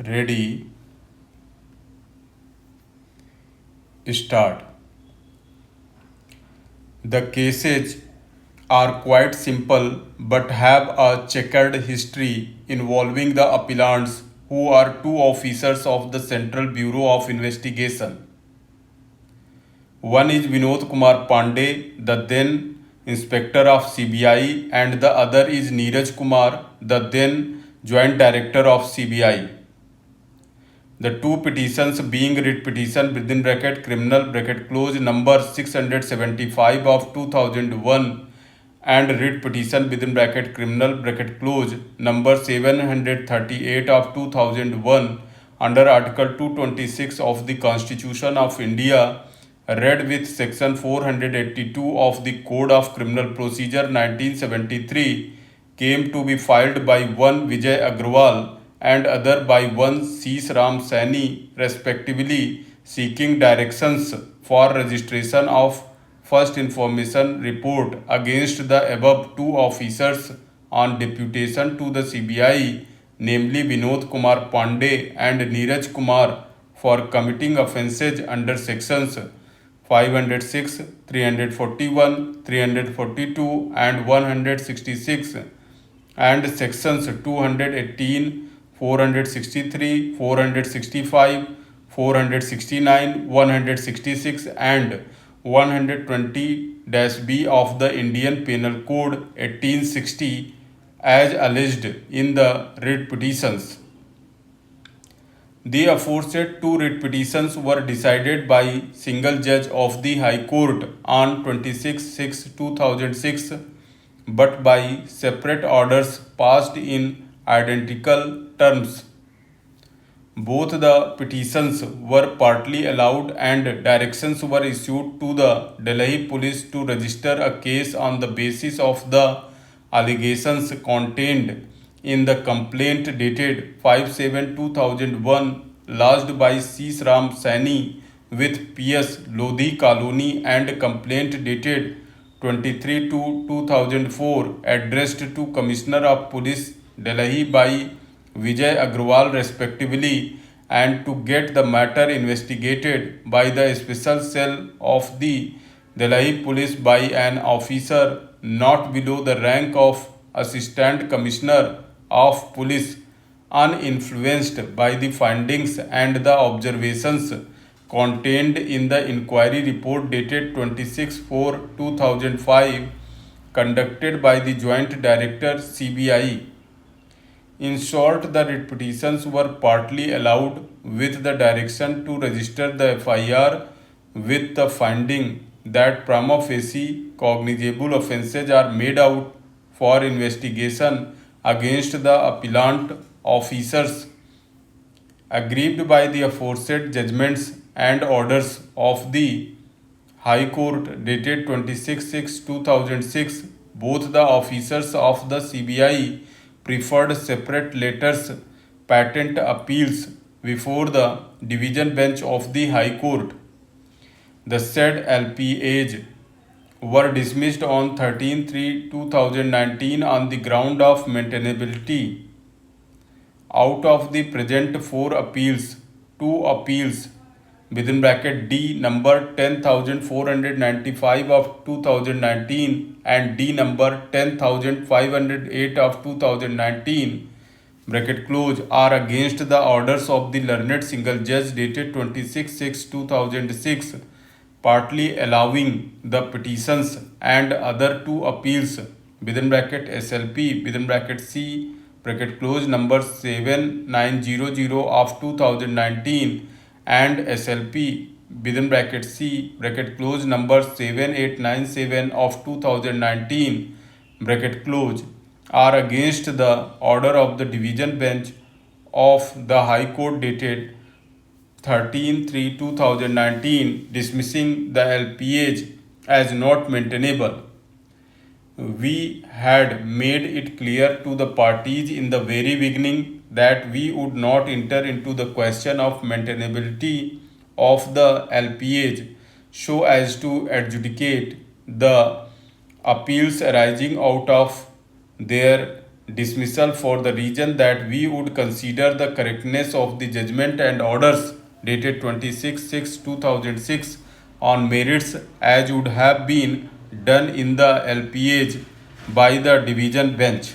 Ready, start. The cases are quite simple but have a checkered history involving the appellants who are two officers of the Central Bureau of Investigation. One is Vinod Kumar Pandey, the then Inspector of CBI, and the other is Neeraj Kumar, the then Joint Director of CBI. The two petitions being writ petition within bracket criminal bracket close number 675 of 2001 and writ petition within bracket criminal bracket close number 738 of 2001 under Article 226 of the Constitution of India read with section 482 of the Code of Criminal Procedure 1973 came to be filed by one Vijay Agrawal and other by one Sheesh Ram Saini respectively, seeking directions for registration of first information report against the above two officers on deputation to the CBI, namely Vinod Kumar Pandey and Neeraj Kumar, for committing offences under sections 506, 341, 342 and 166 and sections 218, 463, 465, 469, 166 and 120-B of the Indian Penal Code 1860 as alleged in the writ petitions. The aforesaid two writ petitions were decided by single judge of the High Court on 26/6/2006 but by separate orders passed in identical terms. Both the petitions were partly allowed and directions were issued to the Delhi police to register a case on the basis of the allegations contained in the complaint dated 5/7/2001 lodged by Sheesh Ram Saini with PS Lodhi Colony and complaint dated 23/2/2004 addressed to Commissioner of Police Delhi by Vijay Agrawal respectively and to get the matter investigated by the special cell of the Delhi police by an officer not below the rank of Assistant Commissioner of Police, uninfluenced by the findings and the observations contained in the inquiry report dated 26/4/2005 conducted by the Joint Director CBI. In short, the writ petitions were partly allowed with the direction to register the FIR with the finding that prima facie cognizable offences are made out for investigation against the appellant officers. Aggrieved by the aforesaid judgments and orders of the High Court dated 26/6/2006, both the officers of the CBI preferred separate letters patent appeals before the division bench of the High Court. The said LPAs were dismissed on 13/3/2019 on the ground of maintainability. Out of the present four appeals, two appeals within bracket D number 10,495 of 2019 and D number 10,508 of 2019 bracket close are against the orders of the learned single judge dated 26/6/2006, partly allowing the petitions and other two appeals within bracket SLP within bracket C bracket close number 7900 of 2019 and SLP within bracket C bracket close number 7897 of 2019 bracket close are against the order of the division bench of the High Court dated 13/3/2019 dismissing the LPAs as not maintainable. We had made it clear to the parties in the very beginning that we would not enter into the question of maintainability of the LPAs so as to adjudicate the appeals arising out of their dismissal for the reason that we would consider the correctness of the judgment and orders dated 26/6/2006 on merits as would have been done in the LPAs by the division bench.